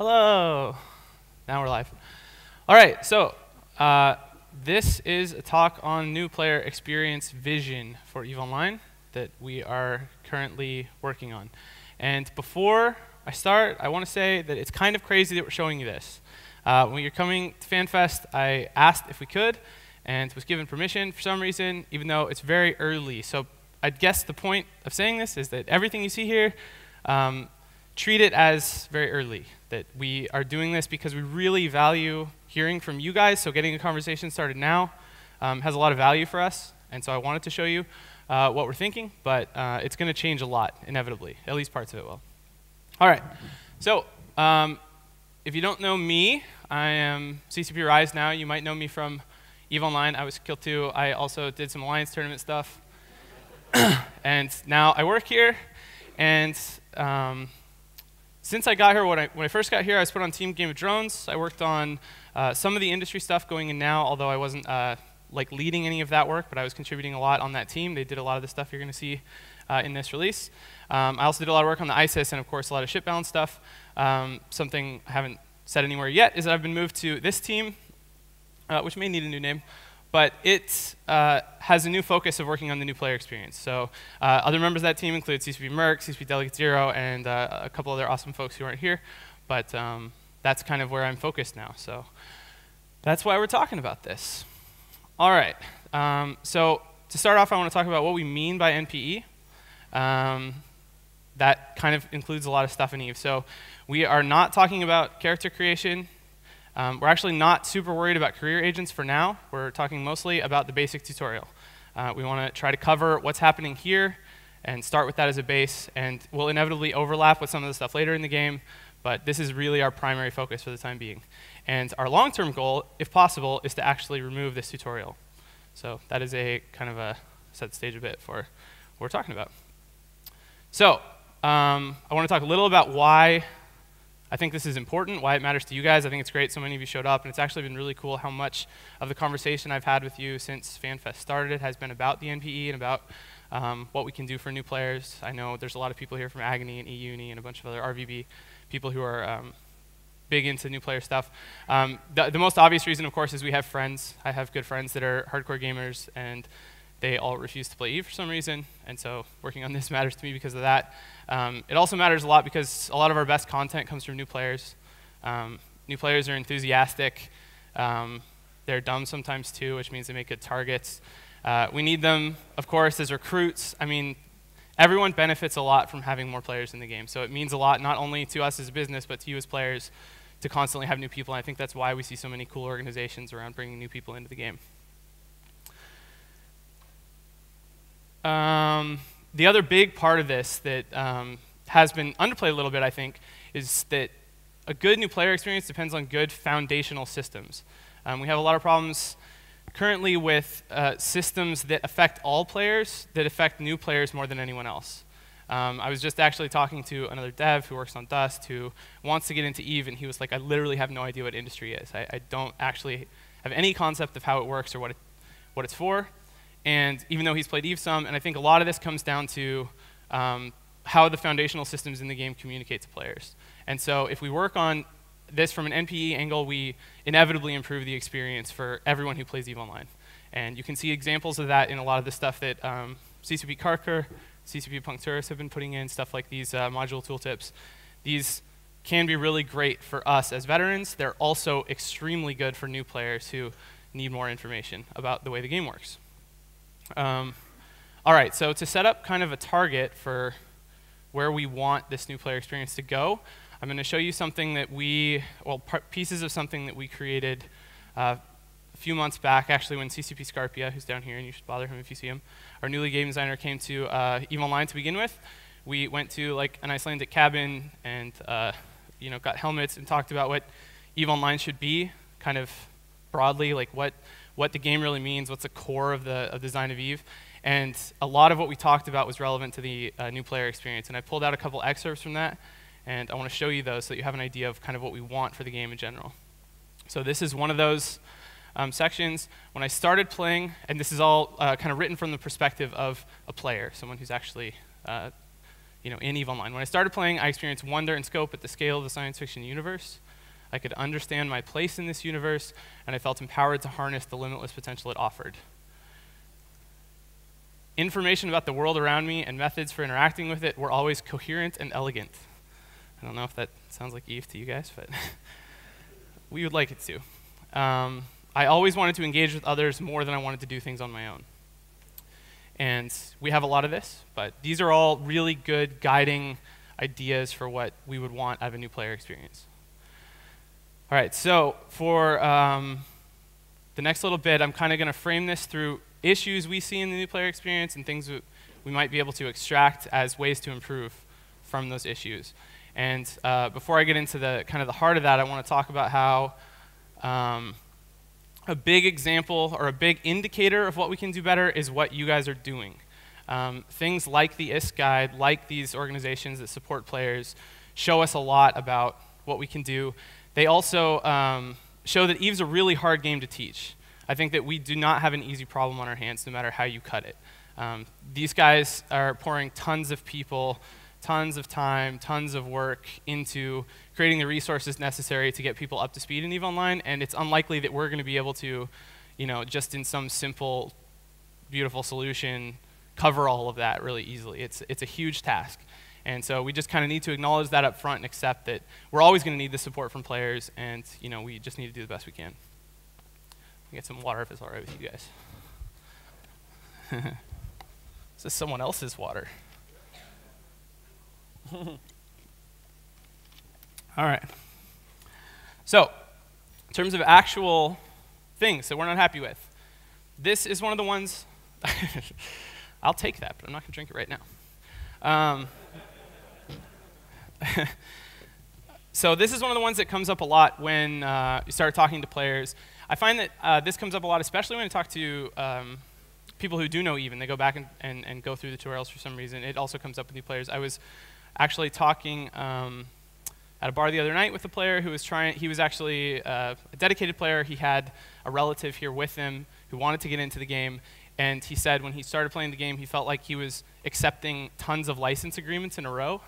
Hello. Now we're live. All right, so this is a talk on new player experience vision for EVE Online that we are currently working on. And before I start, I want to say that it's kind of crazy that we're showing you this. When you're coming to Fanfest, I asked if we could and was given permission for some reason, even though it's very early. So I guess the point of saying this is that everything you see here, treat it as very early, that we are doing this because we really value hearing from you guys, so getting a conversation started now has a lot of value for us, and so I wanted to show you what we're thinking, but it's going to change a lot, inevitably, at least parts of it will. All right, so if you don't know me, I am CCP Rise now. You might know me from EVE Online. I was Kill 2. I also did some Alliance tournament stuff, and now I work here, and since I got here, when I first got here, I was put on Team Game of Drones. I worked on some of the industry stuff going in now, although I wasn't like leading any of that work, but I was contributing a lot on that team. They did a lot of the stuff you're going to see in this release. I also did a lot of work on the ISIS and, of course, a lot of ship balance stuff. Something I haven't said anywhere yet is that I've been moved to this team, which may need a new name. But it has a new focus of working on the new player experience. So other members of that team include CCP Merc, CCP Delegate Zero, and a couple other awesome folks who aren't here. But that's kind of where I'm focused now. So that's why we're talking about this. All right. So to start off, I want to talk about what we mean by NPE. That kind of includes a lot of stuff in EVE. So we are not talking about character creation. We're actually not super worried about career agents for now. We're talking mostly about the basic tutorial. We want to try to cover what's happening here and start with that as a base, and we'll inevitably overlap with some of the stuff later in the game, but this is really our primary focus for the time being. And our long-term goal, if possible, is to actually remove this tutorial. So that is a kind of a set stage a bit for what we're talking about. So I want to talk a little about why I think this is important, why it matters to you guys. I think it's great so many of you showed up, and it's actually been really cool how much of the conversation I've had with you since FanFest started has been about the NPE and about what we can do for new players. I know there's a lot of people here from Agony and eUni and a bunch of other RVB people who are big into new player stuff. The most obvious reason, of course, is we have friends. I have good friends that are hardcore gamers, and they all refuse to play EVE for some reason, and so working on this matters to me because of that. It also matters a lot because a lot of our best content comes from new players. New players are enthusiastic. They're dumb sometimes too, which means they make good targets. We need them, of course, as recruits. I mean, everyone benefits a lot from having more players in the game, so it means a lot not only to us as a business, but to you as players to constantly have new people, and I think that's why we see so many cool organizations around bringing new people into the game. The other big part of this that has been underplayed a little bit, I think, is that a good new player experience depends on good foundational systems. We have a lot of problems currently with systems that affect all players, that affect new players more than anyone else. I was just actually talking to another dev who works on Dust who wants to get into EVE, and he was like, I literally have no idea what industry is. I don't actually have any concept of how it works or what it's for. And even though he's played EVE some, and I think a lot of this comes down to how the foundational systems in the game communicate to players. And so if we work on this from an NPE angle, we inevitably improve the experience for everyone who plays EVE Online. And you can see examples of that in a lot of the stuff that CCP Karker, CCP Puncturus have been putting in, stuff like these module tooltips. These can be really great for us as veterans. They're also extremely good for new players who need more information about the way the game works. All right, so to set up kind of a target for where we want this new player experience to go, I'm going to show you something that pieces of something that we created a few months back, actually when CCP Scarpia, who's down here, and you should bother him if you see him, our newly game designer came to EVE Online to begin with. We went to like an Icelandic cabin and got helmets and talked about what EVE Online should be, kind of broadly, like what the game really means, what's the core of the design of EVE. And a lot of what we talked about was relevant to the new player experience. And I pulled out a couple excerpts from that, and I want to show you those so that you have an idea of kind of what we want for the game in general. So this is one of those sections. When I started playing, and this is all kind of written from the perspective of a player, someone who's actually in EVE Online. When I started playing, I experienced wonder and scope at the scale of the science fiction universe. I could understand my place in this universe, and I felt empowered to harness the limitless potential it offered. Information about the world around me and methods for interacting with it were always coherent and elegant. I don't know if that sounds like EVE to you guys, but we would like it to. I always wanted to engage with others more than I wanted to do things on my own. And we have a lot of this, but these are all really good guiding ideas for what we would want out of a new player experience. All right, so for the next little bit, I'm kind of going to frame this through issues we see in the new player experience and things we might be able to extract as ways to improve from those issues. And before I get into the kind of the heart of that, I want to talk about how a big example or a big indicator of what we can do better is what you guys are doing. Things like the ISK guide, like these organizations that support players, show us a lot about what we can do. They also show that EVE's a really hard game to teach. I think that we do not have an easy problem on our hands, no matter how you cut it. These guys are pouring tons of people, tons of time, tons of work into creating the resources necessary to get people up to speed in EVE Online, and it's unlikely that we're going to be able to, just in some simple, beautiful solution, cover all of that really easily. It's a huge task. And so we just kind of need to acknowledge that up front and accept that we're always going to need the support from players, and we just need to do the best we can. I'll get some water if it's all right with you guys. This is someone else's water. All right. So, in terms of actual things that we're not happy with, this is one of the ones. I'll take that, but I'm not going to drink it right now. So this is one of the ones that comes up a lot when you start talking to players. I find that this comes up a lot, especially when I talk to people who do know EVE, and they go back and go through the tutorials for some reason. It also comes up with new players. I was actually talking at a bar the other night with a player who was he was actually a dedicated player. He had a relative here with him who wanted to get into the game, and he said when he started playing the game, he felt like he was accepting tons of license agreements in a row.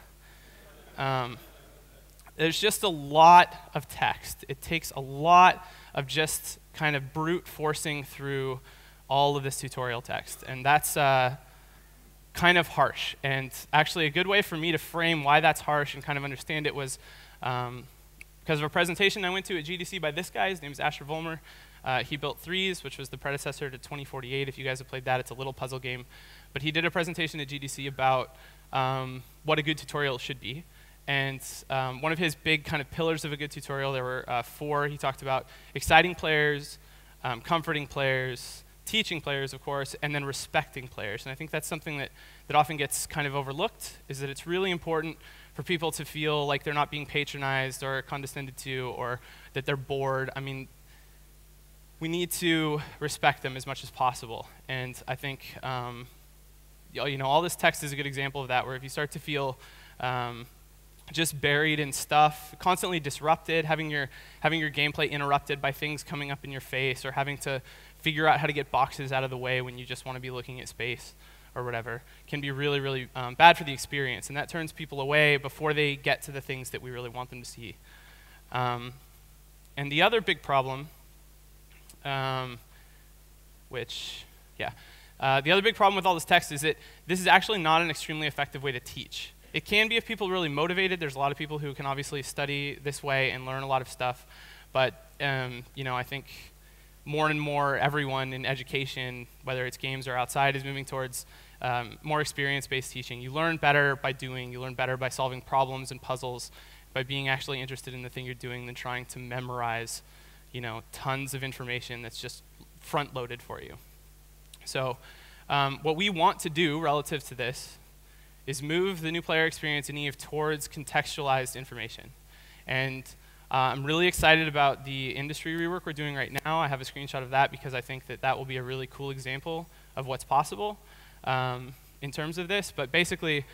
There's just a lot of text. It takes a lot of just kind of brute forcing through all of this tutorial text, and that's kind of harsh. And actually a good way for me to frame why that's harsh and kind of understand it was because of a presentation I went to at GDC by this guy. His name is Asher Vollmer. He built Threes, which was the predecessor to 2048. If you guys have played that, it's a little puzzle game. But he did a presentation at GDC about what a good tutorial should be. And one of his big kind of pillars of a good tutorial, there were 4. He talked about exciting players, comforting players, teaching players, of course, and then respecting players. And I think that's something that often gets kind of overlooked, is that it's really important for people to feel like they're not being patronized or condescended to or that they're bored. I mean, we need to respect them as much as possible. And I think, all this text is a good example of that, where if you start to feel just buried in stuff, constantly disrupted, having your gameplay interrupted by things coming up in your face, or having to figure out how to get boxes out of the way when you just want to be looking at space or whatever, can be really, really bad for the experience. And that turns people away before they get to the things that we really want them to see. And the other big problem, the other big problem with all this text is that this is actually not an extremely effective way to teach. It can be if people are really motivated. There's a lot of people who can obviously study this way and learn a lot of stuff. But I think more and more everyone in education, whether it's games or outside, is moving towards more experience-based teaching. You learn better by doing. You learn better by solving problems and puzzles, by being actually interested in the thing you're doing than trying to memorize, tons of information that's just front-loaded for you. So what we want to do relative to this is move the new player experience in EVE towards contextualized information. And I'm really excited about the industry rework we're doing right now. I have a screenshot of that because I think that will be a really cool example of what's possible in terms of this. But basically,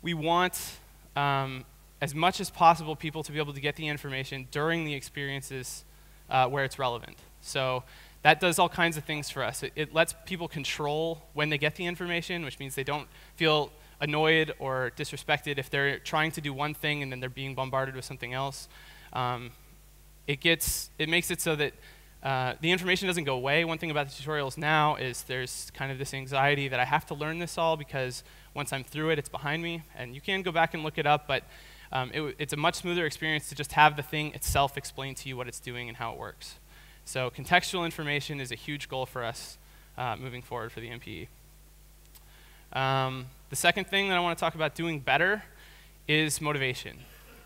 we want, as much as possible, people to be able to get the information during the experiences where it's relevant. So that does all kinds of things for us. It lets people control when they get the information, which means they don't feel annoyed or disrespected if they're trying to do one thing and then they're being bombarded with something else. It makes it so that the information doesn't go away. One thing about the tutorials now is there's kind of this anxiety that I have to learn this all because once I'm through it, it's behind me. And you can go back and look it up, but it's a much smoother experience to just have the thing itself explain to you what it's doing and how it works. So contextual information is a huge goal for us moving forward for the MPE. The second thing that I want to talk about doing better is motivation.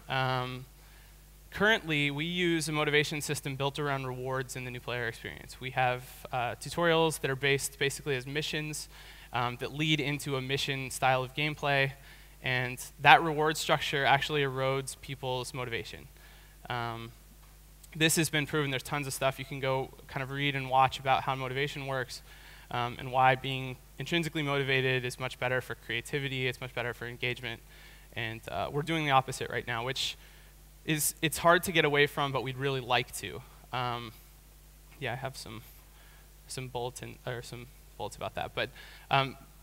Currently, we use a motivation system built around rewards in the new player experience. We have tutorials that are based basically as missions that lead into a mission style of gameplay, and that reward structure actually erodes people's motivation. This has been proven. There's tons of stuff you can go kind of read and watch about how motivation works and why being intrinsically motivated is much better for creativity, it's much better for engagement, and we're doing the opposite right now, which it's hard to get away from, but we'd really like to. Yeah, I have some bullets about that, but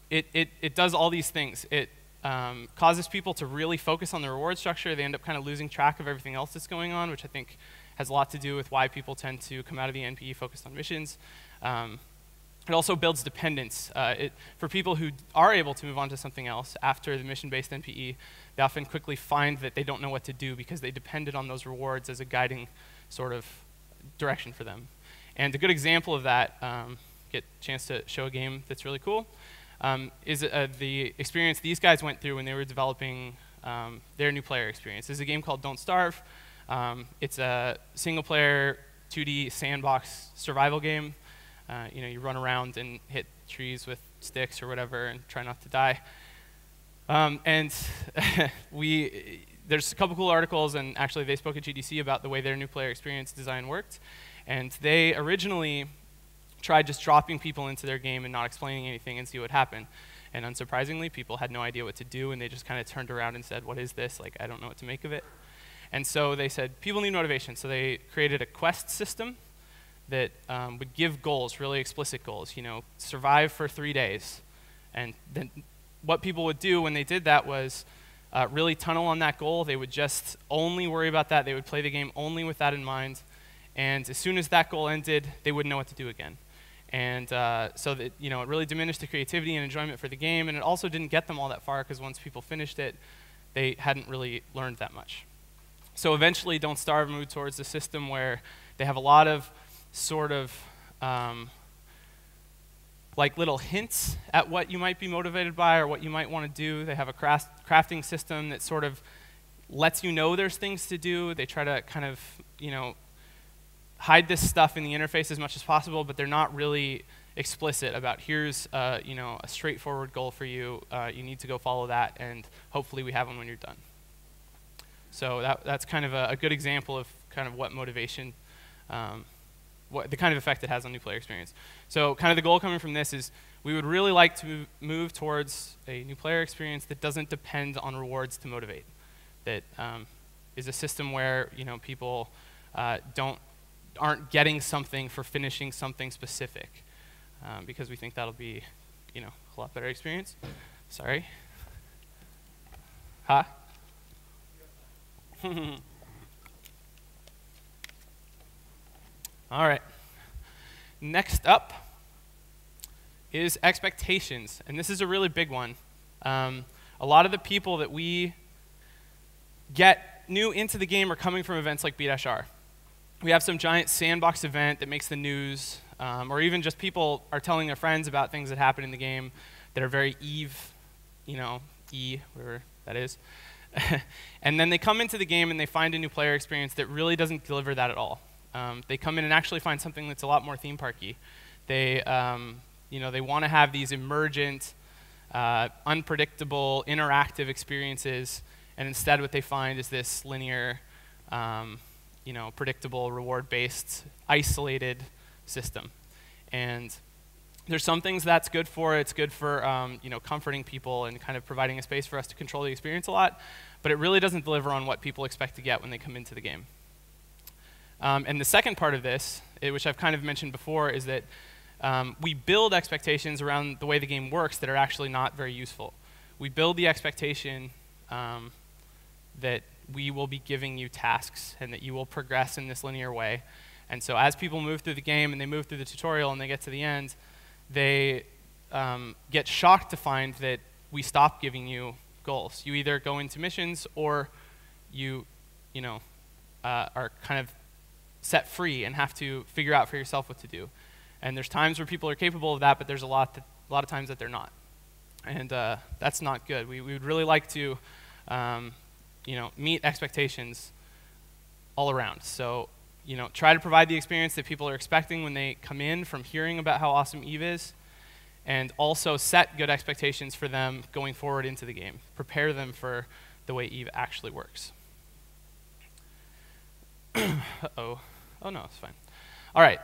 it does all these things. It causes people to really focus on the reward structure. They end up kind of losing track of everything else that's going on, which I think has a lot to do with why people tend to come out of the NPE focused on missions. It also builds dependence. For people who are able to move on to something else after the mission-based NPE, they often quickly find that they don't know what to do because they depended on those rewards as a guiding sort of direction for them. And a good example of that, get a chance to show a game that's really cool, is the experience these guys went through when they were developing their new player experience. This is a game called Don't Starve. It's a single-player 2D sandbox survival game. You run around and hit trees with sticks or whatever and try not to die. And there's a couple cool articles, and actually they spoke at GDC about the way their new player experience design worked. And they originally tried just dropping people into their game and not explaining anything and see what happened. And unsurprisingly, people had no idea what to do, and they just kind of turned around and said, what is this? Like, I don't know what to make of it. And so they said, people need motivation. So they created a quest system that would give goals, really explicit goals, survive for 3 days. And then what people would do when they did that was really tunnel on that goal. They would just only worry about that. They would play the game only with that in mind. And as soon as that goal ended, they wouldn't know what to do again. And so that, it really diminished the creativity and enjoyment for the game, and it also didn't get them all that far because once people finished it, they hadn't really learned that much. So eventually, Don't Starve moved towards a system where they have a lot of sort of like little hints at what you might be motivated by or what you might want to do. They have a crafting system that sort of lets you know there's things to do. They try to kind of, hide this stuff in the interface as much as possible, but they're not really explicit about here's a straightforward goal for you. You need to go follow that, and hopefully we have one when you're done. So that's kind of a good example of kind of what motivation, what the kind of effect it has on new player experience. So kind of the goal coming from this is we would really like to move towards a new player experience that doesn't depend on rewards to motivate. That is a system where people aren't getting something for finishing something specific, because we think that'll be a lot better experience. Sorry. Huh? All right. Next up is expectations, and this is a really big one. A lot of the people that we get new into the game are coming from events like B-R. We have some giant sandbox event that makes the news, or even just people are telling their friends about things that happen in the game that are very whatever that is. And then they come into the game and they find a new player experience that really doesn't deliver that at all. They come in and actually find something that's a lot more theme parky. They want to have these emergent, unpredictable, interactive experiences, and instead what they find is this linear, predictable, reward-based, isolated system. And there's some things that's good for. It's good for comforting people and kind of providing a space for us to control the experience a lot, but it really doesn't deliver on what people expect to get when they come into the game. And the second part of this, which I've kind of mentioned before, is that we build expectations around the way the game works that are actually not very useful. we build the expectation that we will be giving you tasks and that you will progress in this linear way. And so as people move through the game and they move through the tutorial and they get to the end, they get shocked to find that we stop giving you goals. You either go into missions or you are kind of set free and have to figure out for yourself what to do. And there's times where people are capable of that, but there's a lot of times that they're not. And that's not good. We would really like to meet expectations all around. So try to provide the experience that people are expecting when they come in from hearing about how awesome Eve is, and also set good expectations for them going forward into the game. Prepare them for the way Eve actually works. Uh-oh. Oh no, it's fine. All right.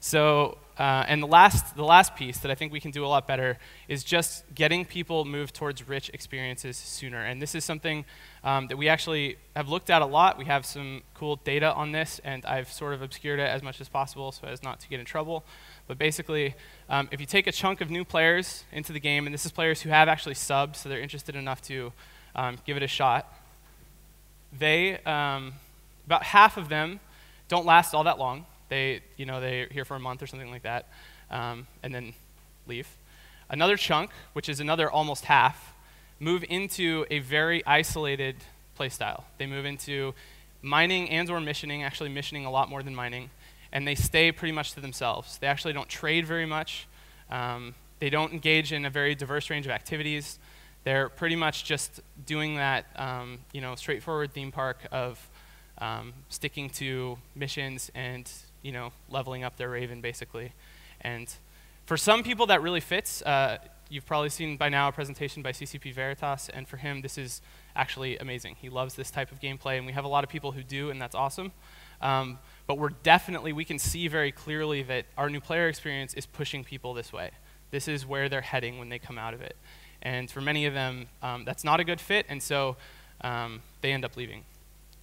So, and the last piece that I think we can do a lot better is just getting people moved towards rich experiences sooner. And this is something that we actually have looked at a lot. We have some cool data on this, and I've sort of obscured it as much as possible so as not to get in trouble. But basically, if you take a chunk of new players into the game, and this is players who have actually subbed, so they're interested enough to give it a shot, they, about half of them don't last all that long. They're here for a month or something like that, and then leave. Another chunk, which is another almost half, move into a very isolated playstyle. They move into mining and or missioning, actually missioning a lot more than mining, and they stay pretty much to themselves. They actually don't trade very much. They don't engage in a very diverse range of activities. They're pretty much just doing that straightforward theme park of sticking to missions and leveling up their Raven, basically. And for some people that really fits. You've probably seen by now a presentation by CCP Veritas, and for him this is actually amazing. He loves this type of gameplay, and we have a lot of people who do, and that's awesome. But we can see very clearly that our new player experience is pushing people this way. This is where they're heading when they come out of it. And for many of them, that's not a good fit, and so they end up leaving.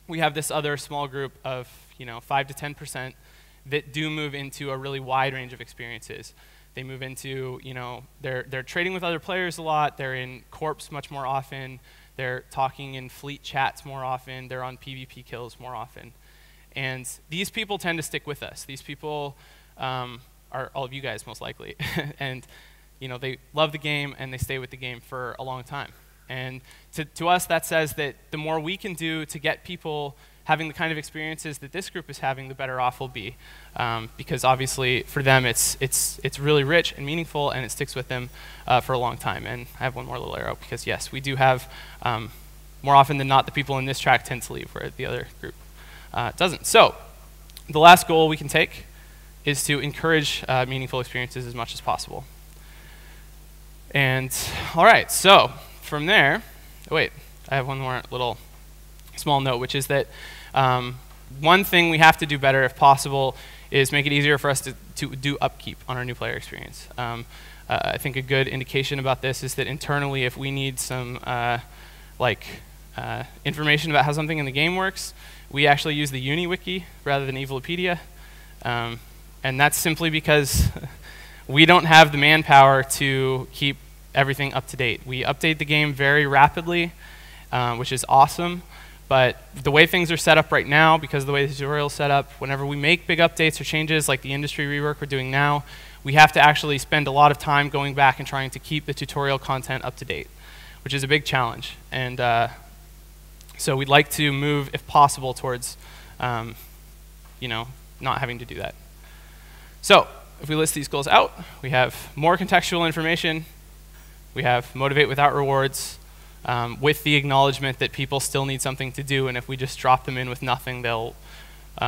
We have this other small group of 5 to 10% that do move into a really wide range of experiences. They move into, they're trading with other players a lot, they're in corps much more often, they're talking in fleet chats more often, they're on PvP kills more often. And these people tend to stick with us. These people are all of you guys most likely. And they love the game and they stay with the game for a long time. And to us, that says that the more we can do to get people having the kind of experiences that this group is having, the better off we'll be. Because obviously, for them, it's really rich and meaningful, and it sticks with them for a long time. And I have one more little arrow, because yes, we do have, more often than not, the people in this track tend to leave, where the other group doesn't. So the last goal we can take is to encourage meaningful experiences as much as possible. And all right, so from there, I have one more little small note, which is that one thing we have to do better, if possible, is make it easier for us to do upkeep on our new player experience. I think a good indication about this is that internally, if we need some information about how something in the game works, we actually use the UniWiki rather than Evilopedia. And that's simply because we don't have the manpower to keep everything up to date. We update the game very rapidly, which is awesome. But the way things are set up right now, because of the way the tutorial is set up, whenever we make big updates or changes like the industry rework we're doing now, we have to actually spend a lot of time going back and trying to keep the tutorial content up to date, which is a big challenge. And so we'd like to move, if possible, towards not having to do that. So if we list these goals out, we have more contextual information, we have motivate without rewards, with the acknowledgement that people still need something to do, and if we just drop them in with nothing, they'll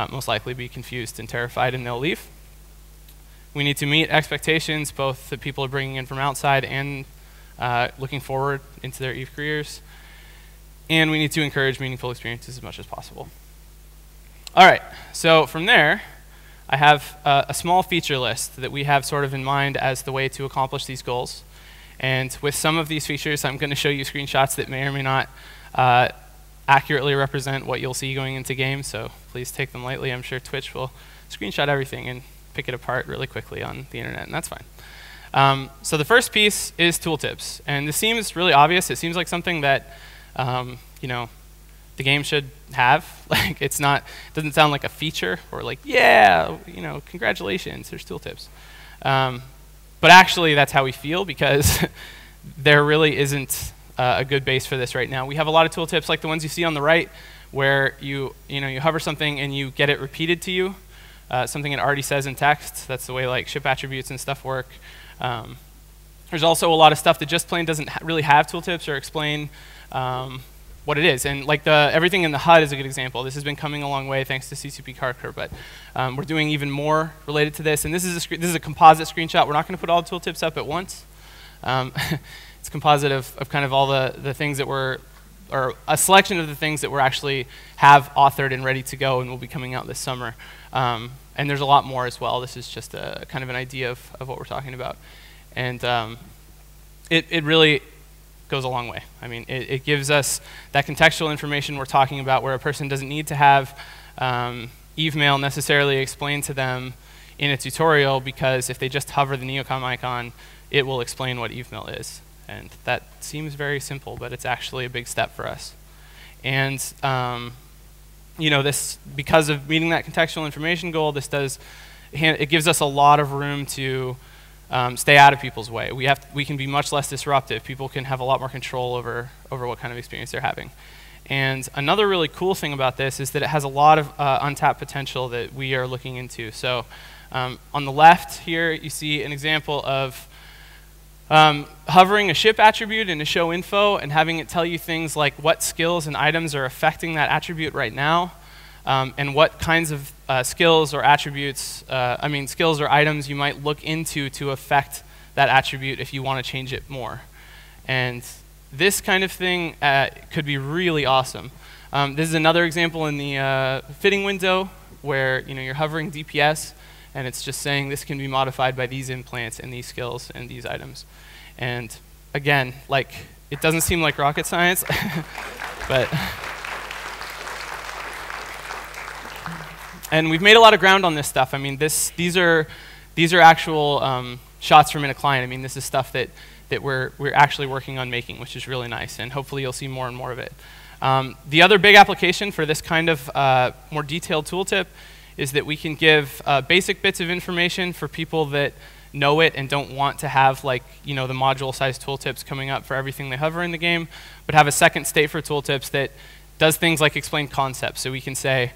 most likely be confused and terrified, and they'll leave. We need to meet expectations, both that people are bringing in from outside and looking forward into their EVE careers. And we need to encourage meaningful experiences as much as possible. All right, so from there, I have a small feature list that we have sort of in mind as the way to accomplish these goals. And with some of these features, I'm going to show you screenshots that may or may not accurately represent what you'll see going into games, so please take them lightly. I'm sure Twitch will screenshot everything and pick it apart really quickly on the internet, and that's fine. So the first piece is tooltips, and this seems really obvious. It seems like something that the game should have. Like it doesn't sound like a feature or like, yeah, congratulations, there's tooltips. But actually, that's how we feel because there really isn't a good base for this right now. We have a lot of tooltips like the ones you see on the right, where you hover something and you get it repeated to you, something it already says in text. That's the way like ship attributes and stuff work. There's also a lot of stuff that just plain doesn't really have tooltips or explain what it is. And like everything in the HUD is a good example. This has been coming a long way thanks to CCP Carker, but we're doing even more related to this. And this is a composite screenshot. We're not going to put all the tooltips up at once. It's a composite of kind of all the things that or a selection of the things that we're actually have authored and ready to go and will be coming out this summer. And there's a lot more as well. This is just a kind of an idea of what we're talking about. And it really goes a long way. I mean, it gives us that contextual information we're talking about where a person doesn't need to have Eve-mail necessarily explained to them in a tutorial, because if they just hover the Neocom icon, it will explain what Eve-mail is. And that seems very simple, but it's actually a big step for us. And this, because of meeting that contextual information goal, it gives us a lot of room to stay out of people's way. We can be much less disruptive. People can have a lot more control over what kind of experience they're having. And another really cool thing about this is that it has a lot of untapped potential that we are looking into. So on the left here, you see an example of hovering a ship attribute in a show info and having it tell you things like what skills and items are affecting that attribute right now, and what kinds of skills or attributes, skills or items you might look into to affect that attribute if you want to change it more. And this kind of thing could be really awesome. This is another example in the fitting window where you're hovering DPS and it's just saying this can be modified by these implants and these skills and these items. And again, like, it doesn't seem like rocket science, but and we've made a lot of ground on this stuff. I mean, these are actual shots from in a client. I mean, this is stuff that we're actually working on making, which is really nice, and hopefully you'll see more and more of it. The other big application for this kind of more detailed tooltip is that we can give basic bits of information for people that know it and don't want to have the module-sized tooltips coming up for everything they hover in the game, but have a second state for tooltips that does things like explain concepts. So we can say,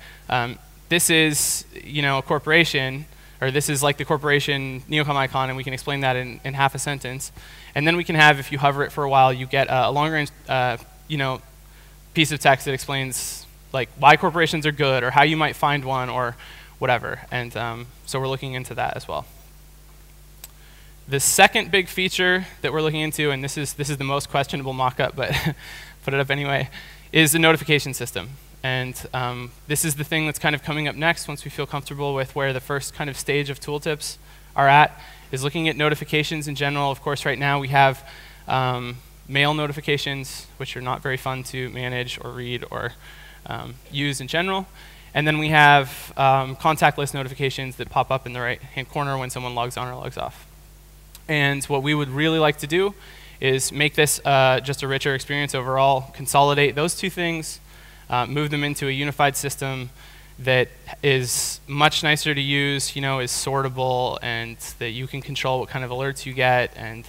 this is a corporation, or this is like the corporation Neocom icon, and we can explain that in half a sentence. And then we can have, if you hover it for a while, you get a longer piece of text that explains like why corporations are good, or how you might find one, or whatever. And so we're looking into that as well. The second big feature that we're looking into, and this is the most questionable mock-up, but put it up anyway, is the notification system. And this is the thing that's kind of coming up next once we feel comfortable with where the first kind of stage of tooltips are at, is looking at notifications in general. Of course, right now we have mail notifications, which are not very fun to manage or read or use in general. And then we have contact list notifications that pop up in the right-hand corner when someone logs on or logs off. And what we would really like to do is make this just a richer experience overall, consolidate those two things, move them into a unified system that is much nicer to use, is sortable, and that you can control what kind of alerts you get, and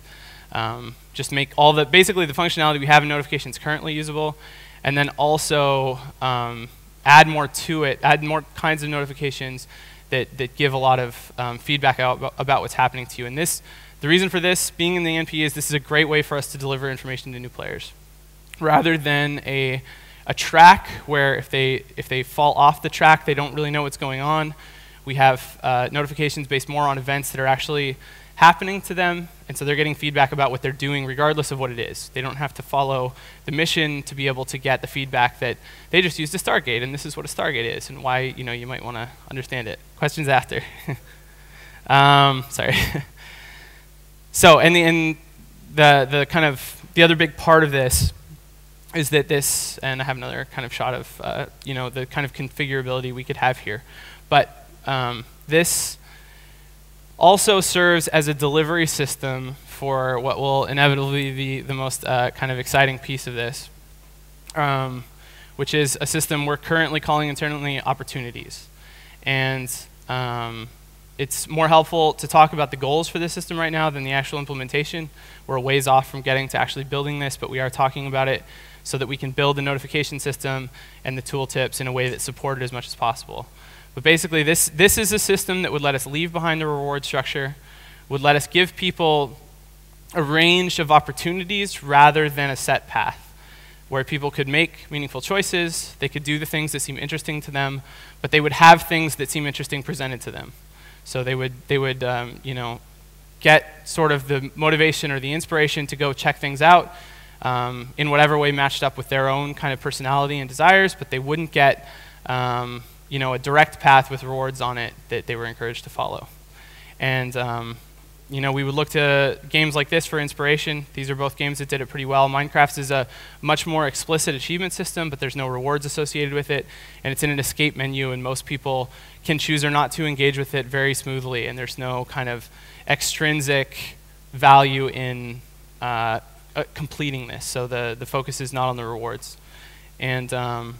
just make basically the functionality we have in notifications currently usable, and then also add more to it, add more kinds of notifications that give a lot of feedback about what's happening to you. And the reason for this being in the NP is this is a great way for us to deliver information to new players. Rather than a track where if they fall off the track, they don't really know what's going on. We have notifications based more on events that are actually happening to them, and so they're getting feedback about what they're doing regardless of what it is. They don't have to follow the mission to be able to get the feedback that they just used a Stargate, and this is what a Stargate is and why you might want to understand it. Questions after. Sorry. So, and the kind of the other big part of this is that this, and I have another kind of shot of the kind of configurability we could have here, but this also serves as a delivery system for what will inevitably be the most kind of exciting piece of this, which is a system we're currently calling internally opportunities. And it's more helpful to talk about the goals for this system right now than the actual implementation. We're a ways off from getting to actually building this, but we are talking about it so that we can build the notification system and the tooltips in a way that's supported as much as possible. But basically, this is a system that would let us leave behind the reward structure, would let us give people a range of opportunities rather than a set path, where people could make meaningful choices, they could do the things that seem interesting to them, but they would have things that seem interesting presented to them. So they would you know, get sort of the motivation or the inspiration to go check things out in whatever way matched up with their own kind of personality and desires, but they wouldn't get you know, a direct path with rewards on it that they were encouraged to follow. And you know, we would look to games like this for inspiration. These are both games that did it pretty well. Minecraft is a much more explicit achievement system, but there's no rewards associated with it, and it's in an escape menu, and most people can choose or not to engage with it very smoothly, and there's no kind of extrinsic value in completing this. So the focus is not on the rewards. And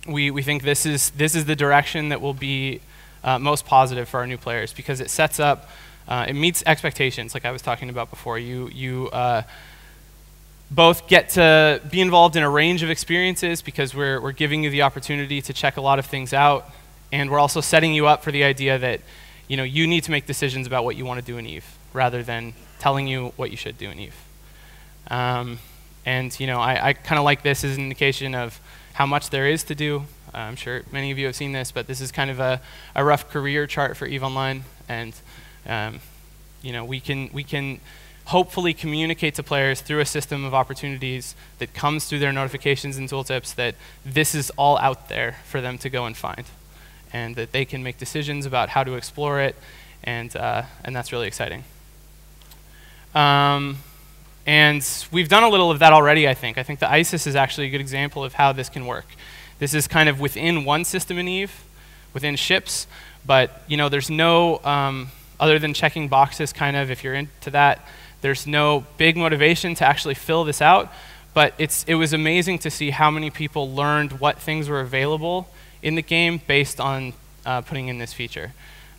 we think this is the direction that will be most positive for our new players, because it sets up, it meets expectations, like I was talking about before. You both get to be involved in a range of experiences because we're giving you the opportunity to check a lot of things out, and we're also setting you up for the idea that, you know, you need to make decisions about what you want to do in EVE, rather than telling you what you should do in EVE. And you know, I kind of like this as an indication of how much there is to do. I'm sure many of you have seen this, but this is kind of a rough career chart for EVE Online, and you know, we can hopefully communicate to players through a system of opportunities that comes through their notifications and tooltips that this is all out there for them to go and find, and that they can make decisions about how to explore it, and that's really exciting. And we've done a little of that already, I think. I think the ISIS is actually a good example of how this can work. This is kind of within one system in EVE, within ships, but you know, there's no, other than checking boxes kind of, if you're into that, there's no big motivation to actually fill this out, but it was amazing to see how many people learned what things were available in the game based on putting in this feature.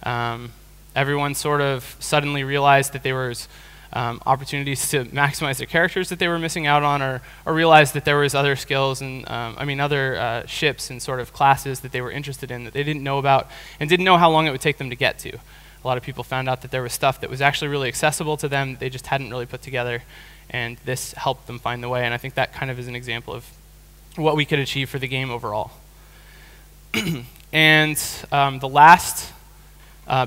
Everyone sort of suddenly realized that there was opportunities to maximize their characters that they were missing out on, or realized that there was other skills and other ships and sort of classes that they were interested in that they didn't know about and didn't know how long it would take them to get to. A lot of people found out that there was stuff that was actually really accessible to them they just hadn't really put together, and this helped them find the way, and I think that kind of is an example of what we could achieve for the game overall. And the last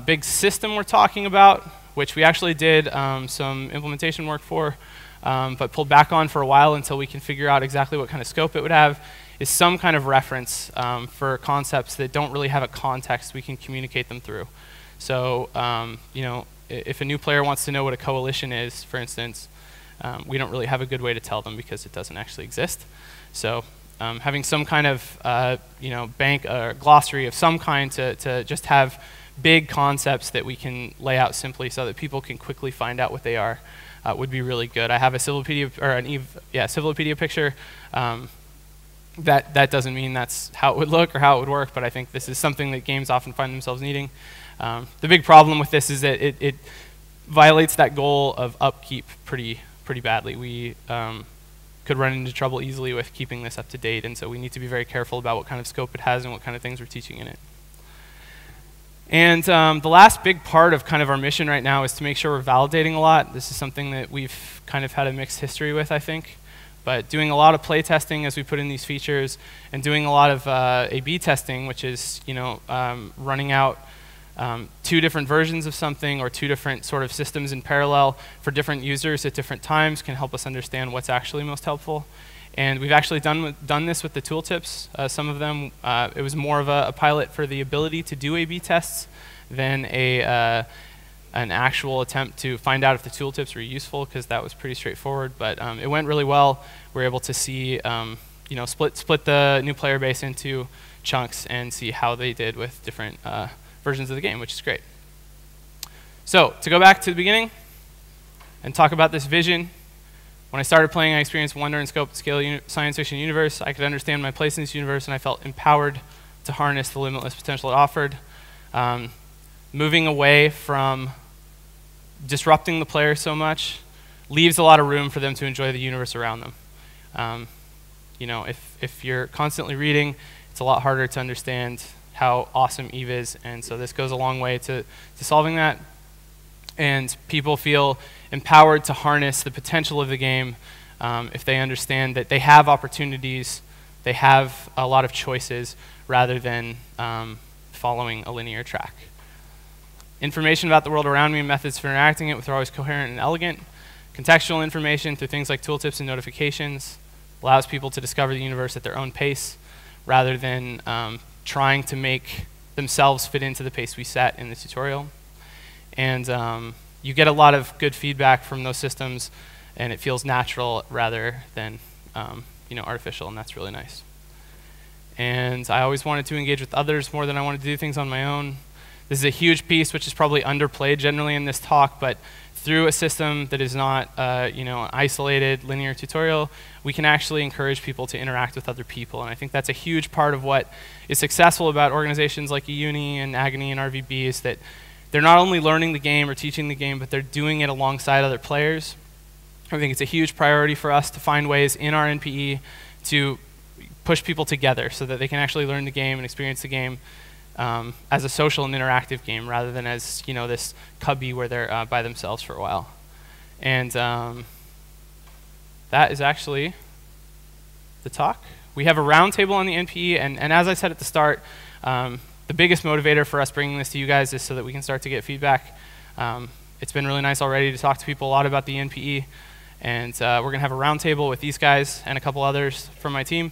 big system we're talking about, which we actually did some implementation work for, but pulled back on for a while until we can figure out exactly what kind of scope it would have, is some kind of reference for concepts that don't really have a context we can communicate them through. So, you know, if a new player wants to know what a coalition is, for instance, we don't really have a good way to tell them because it doesn't actually exist. So, having some kind of, you know, bank or glossary of some kind to just have big concepts that we can lay out simply so that people can quickly find out what they are would be really good. I have a Civilopedia, or an EVE, Civilopedia picture. That doesn't mean that's how it would look or how it would work, but I think this is something that games often find themselves needing. The big problem with this is that it violates that goal of upkeep pretty badly. We could run into trouble easily with keeping this up to date, and so we need to be very careful about what kind of scope it has and what kind of things we're teaching in it. And the last big part of kind of our mission right now is to make sure we're validating a lot. This is something that we've kind of had a mixed history with, I think. But doing a lot of play testing as we put in these features, and doing a lot of A/B testing, which is, you know, running out 2 different versions of something or 2 different sort of systems in parallel for different users at different times, can help us understand what's actually most helpful. And we've actually done this with the tooltips. Some of them, it was more of a pilot for the ability to do A/B tests than an actual attempt to find out if the tooltips were useful, because that was pretty straightforward. But it went really well. We were able to see, you know, split the new player base into chunks and see how they did with different versions of the game, which is great. So to go back to the beginning and talk about this vision, when I started playing, I experienced wonder and scope to scale science fiction universe. I could understand my place in this universe, and I felt empowered to harness the limitless potential it offered. Moving away from disrupting the player so much leaves a lot of room for them to enjoy the universe around them. You know, if you're constantly reading, it's a lot harder to understand how awesome Eve is, and so this goes a long way to solving that. And people feel empowered to harness the potential of the game if they understand that they have opportunities, they have a lot of choices, rather than following a linear track. Information about the world around me and methods for interacting it with are always coherent and elegant. Contextual information through things like tooltips and notifications allows people to discover the universe at their own pace, rather than trying to make themselves fit into the pace we set in the tutorial. And you get a lot of good feedback from those systems, and it feels natural rather than you know, artificial, and that's really nice. And I always wanted to engage with others more than I wanted to do things on my own. This is a huge piece, which is probably underplayed generally in this talk, but through a system that is not you know, an isolated linear tutorial, we can actually encourage people to interact with other people. And I think that's a huge part of what is successful about organizations like eUni and Agony and RVB, is that they're not only learning the game or teaching the game, but they're doing it alongside other players. I think it's a huge priority for us to find ways in our NPE to push people together so that they can actually learn the game and experience the game as a social and interactive game, rather than as, you know, this cubby where they're by themselves for a while. And that is actually the talk. We have a roundtable on the NPE, and as I said at the start, the biggest motivator for us bringing this to you guys is so that we can start to get feedback. It's been really nice already to talk to people a lot about the NPE, and we're going to have a roundtable with these guys and a couple others from my team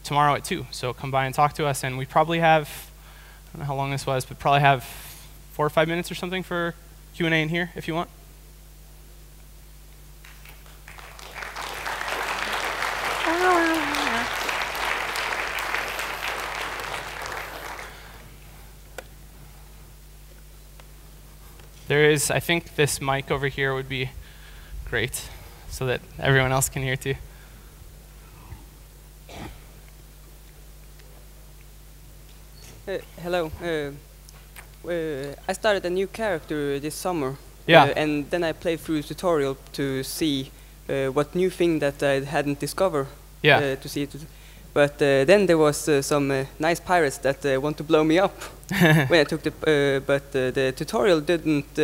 tomorrow at 2. So come by and talk to us, and we probably have, I don't know how long this was, but probably have 4 or 5 minutes or something for Q&A in here if you want. There is, I think this mic over here would be great so that everyone else can hear too. Hello. I started a new character this summer. Yeah. And then I played through the tutorial to see what new thing that I hadn't discovered. Yeah. To see it. But then there was some nice pirates that want to blow me up when I took the. But the tutorial didn't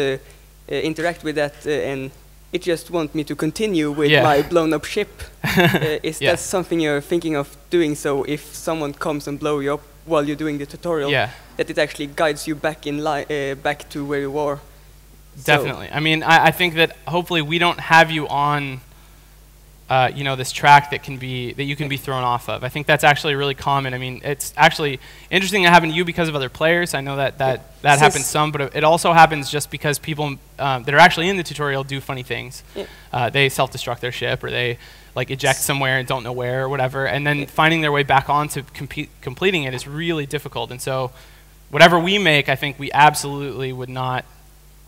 interact with that, and it just wants me to continue with my blown up ship. Is that something you're thinking of doing? So if someone comes and blow you up while you're doing the tutorial, that it actually guides you back in back to where you were. Definitely. I mean, I think that hopefully we don't have you on. You know, this track that you can be thrown off of. I think that's actually really common. I mean, it's actually interesting to happen to you because of other players. I know that happens some, but it also happens just because people that are actually in the tutorial do funny things. Yeah. They self-destruct their ship, or they like eject somewhere and don't know where or whatever, and then finding their way back on to completing it is really difficult. And so whatever we make, I think we absolutely would not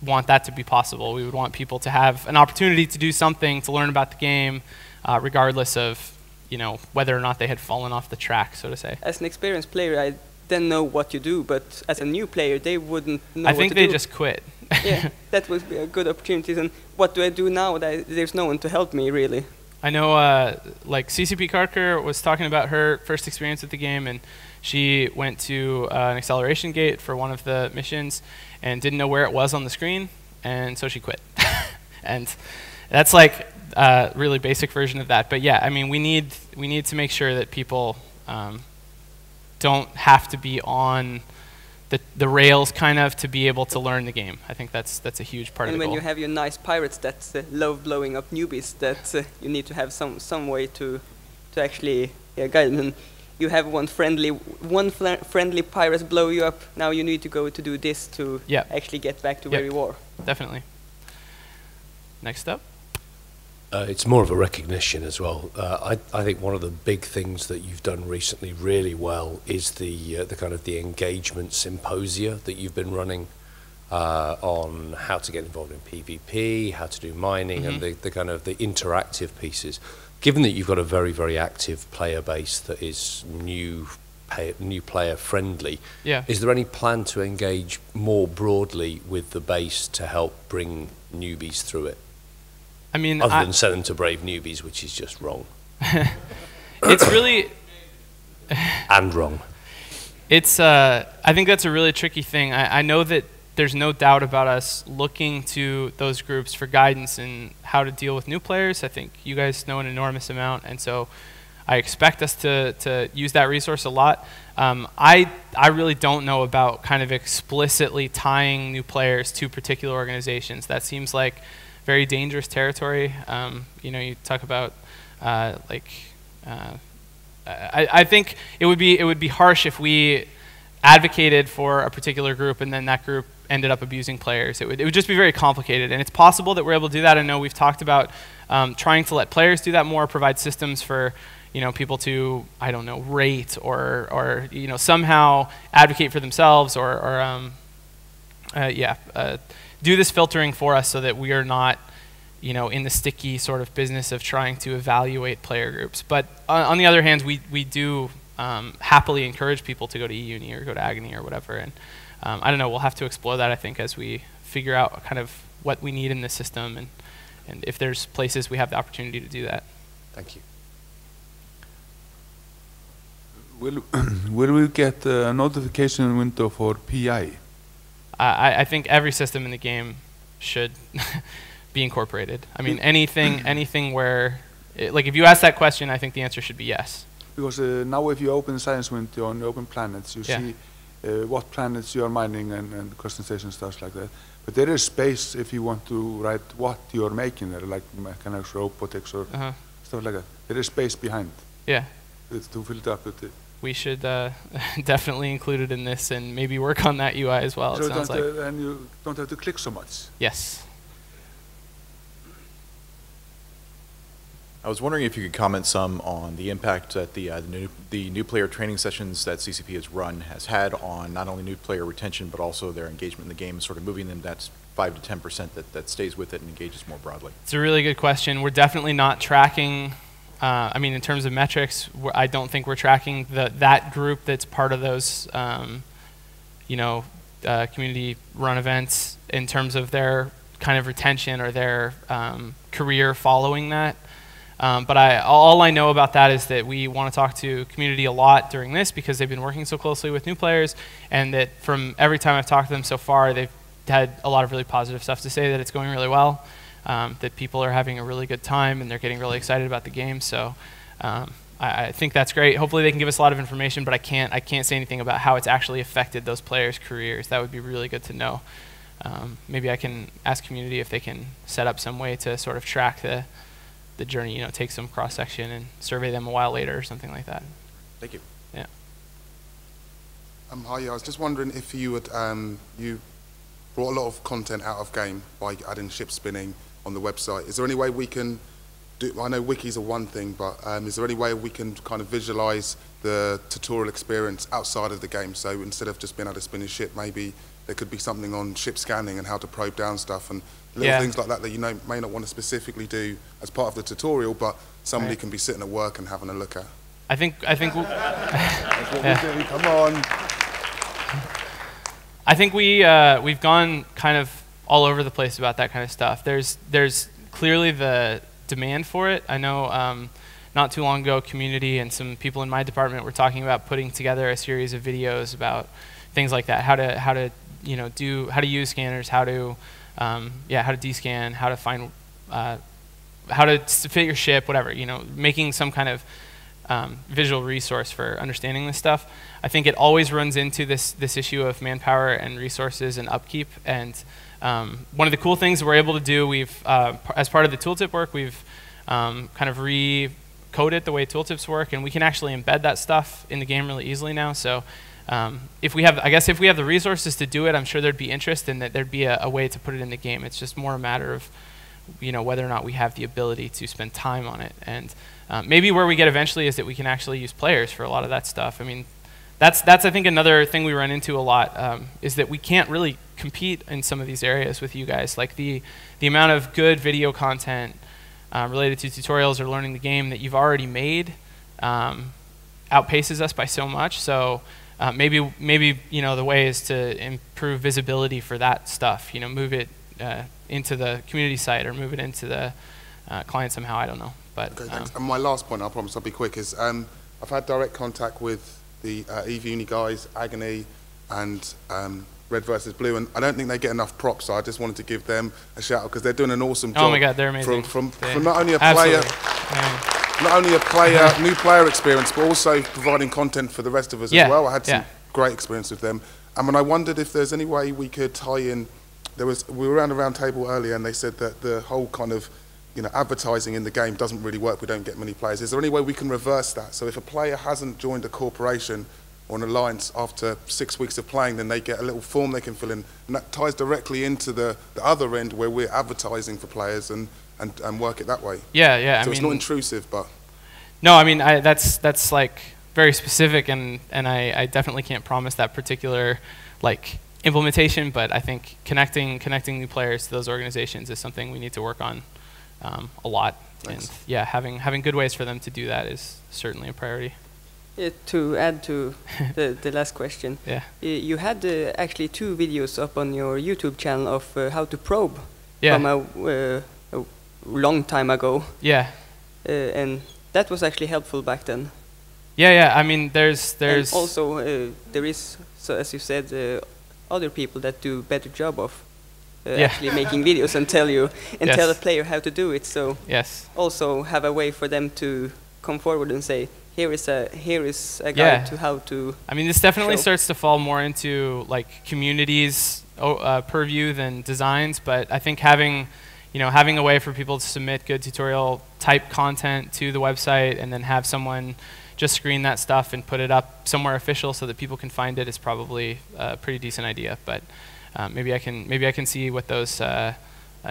want that to be possible. We would want people to have an opportunity to do something, to learn about the game, regardless of, you know, whether or not they had fallen off the track, so to say. As an experienced player, I didn't know what you do, but as a new player, they wouldn't know what to do. I think they just quit. Yeah, that would be a good opportunity. And what do I do now? There's no one to help me, really. I know, like CCP Carker was talking about her first experience with the game, and she went to an acceleration gate for one of the missions and didn't know where it was on the screen, and so she quit. And that's like a really basic version of that. But yeah, I mean, we need to make sure that people don't have to be on the rails kind of to be able to learn the game. I think that's a huge part of the goal. And when you have your nice pirates that love blowing up newbies, that you need to have some way to actually guide them. And you have one friendly pirate blow you up. Now you need to go to do this to actually get back to where you were. Definitely. Next up. It's more of a recognition as well. I think one of the big things that you've done recently really well is the kind of the engagement symposia that you've been running on how to get involved in PvP, how to do mining, and the kind of the interactive pieces. Given that you've got a very, very active player base that is new player friendly, is there any plan to engage more broadly with the base to help bring newbies through it? I mean, other than set them to brave newbies, which is just wrong. It's really and wrong. It's I think that's a really tricky thing. I know that there's no doubt about us looking to those groups for guidance in how to deal with new players. I think you guys know an enormous amount, and so I expect us to use that resource a lot. I really don't know about kind of explicitly tying new players to particular organizations. That seems like very dangerous territory. You know, you talk about I think it would be harsh if we advocated for a particular group and then that group ended up abusing players. It would just be very complicated, and it's possible that we're able to do that. I know we've talked about trying to let players do that more, provide systems for people to, I don't know, rate or somehow advocate for themselves or do this filtering for us so that we are not in the sticky sort of business of trying to evaluate player groups. But on the other hand, we do happily encourage people to go to eUni or go to Agony or whatever. And I don't know, we'll have to explore that, I think, as we figure out kind of what we need in this system and if there's places we have the opportunity to do that. Thank you. Will we get a notification window for PI? I think every system in the game should be incorporated. I mean, anything where, like, if you ask that question, I think the answer should be yes. Because now if you open Science Window and open planets, you see what planets you are mining and customization stuff like that. But there is space if you want to write what you are making there, like mechanics, robotics, or stuff like that. There is space behind. Yeah. It's to fill it up with it. We should definitely include it in this and maybe work on that UI as well. So it sounds like. And you don't have to click so much. Yes. I was wondering if you could comment some on the impact that the new player training sessions that CCP has had on not only new player retention but also their engagement in the game, sort of moving them that 5 to 10% that stays with it and engages more broadly. It's a really good question. We're definitely not tracking. I mean, in terms of metrics, I don't think we're tracking that group that's part of those, community-run events in terms of their kind of retention or their career following that. But all I know about that is that we want to talk to community a lot during this because they've been working so closely with new players, and that from every time I've talked to them so far, they've had a lot of really positive stuff to say, that it's going really well, that people are having a really good time and they're getting really excited about the game. So I think that's great. Hopefully they can give us a lot of information, but I can't say anything about how it's actually affected those players' careers. That would be really good to know. Maybe I can ask community if they can set up some way to sort of track the journey, take some cross-section and survey them a while later or something like that. Thank you. Yeah. Hi, I was just wondering if you would, you brought a lot of content out of game by adding ship spinning on the website. Is there any way we can do, I know wikis are one thing, but is there any way we can kind of visualize the tutorial experience outside of the game? So instead of just being able to spin a ship, maybe there could be something on ship scanning and how to probe down stuff and little things like that that may not want to specifically do as part of the tutorial, but somebody can be sitting at work and having a look at. I think That's what we do. Come on. I think we've gone kind of all over the place about that kind of stuff. There's clearly the demand for it. I know not too long ago, community and some people in my department were talking about putting together a series of videos about things like that, how to use scanners, how to descan, how to find, how to fit your ship, whatever, making some kind of visual resource for understanding this stuff. I think it always runs into this issue of manpower and resources and upkeep. And one of the cool things we're able to do, as part of the tooltip work, we've kind of recoded the way tooltips work, and we can actually embed that stuff in the game really easily now. So if we have the resources to do it, I'm sure there'd be interest in that. There'd be a way to put it in the game. It's just more a matter of whether or not we have the ability to spend time on it. And maybe where we get eventually is that we can actually use players for a lot of that stuff. I mean, that's I think another thing we run into a lot is that we can't really compete in some of these areas with you guys. Like the amount of good video content related to tutorials or learning the game that you've already made outpaces us by so much. So maybe the way is to improve visibility for that stuff. Move it into the community site or move it into the client somehow. I don't know. But okay, thanks. And my last point, I promise I'll be quick, is I've had direct contact with the Eve Uni guys, Agony, and Red vs Blue, and I don't think they get enough props. So I just wanted to give them a shout out because they're doing an awesome job. Oh my God, they're amazing. From not only a player. Not only a new player experience, but also providing content for the rest of us as well. I had some great experience with them. And I wondered if there's any way we could tie in. We were around a round table earlier, and they said that the whole kind of advertising in the game doesn't really work. We don't get many players. Is there any way we can reverse that? So if a player hasn't joined a corporation or an alliance after 6 weeks of playing, then they get a little form they can fill in, and that ties directly into the other end where we're advertising for players and work it that way. Yeah. So it's not intrusive, but no, I mean that's like very specific, and I definitely can't promise that particular like implementation. But I think connecting new players to those organizations is something we need to work on a lot. Thanks. And yeah, having good ways for them to do that is certainly a priority. To add to the last question, you had actually 2 videos up on your YouTube channel of how to probe from a long time ago. Yeah. And that was actually helpful back then. Yeah. I mean, there's and also there is, so as you said, other people that do better job of actually making videos and tell you and tell the player how to do it. So also have a way for them to come forward and say, here is a guide to how to. I mean, this definitely starts to fall more into like communities purview than designs, but I think having a way for people to submit good tutorial type content to the website and then have someone just screen that stuff and put it up somewhere official so that people can find it is probably a pretty decent idea. But maybe I can see what those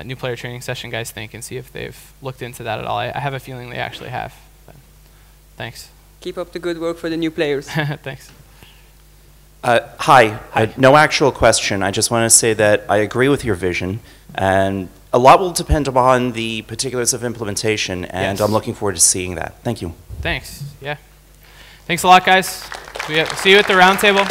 new player training session guys think and see if they've looked into that at all. I have a feeling they actually have. But thanks. Keep up the good work for the new players. Thanks. Hi. No actual question. I just want to say that I agree with your vision, and a lot will depend upon the particulars of implementation, and I'm looking forward to seeing that. Thank you. Thanks. Yeah. Thanks a lot, guys. See you at the roundtable.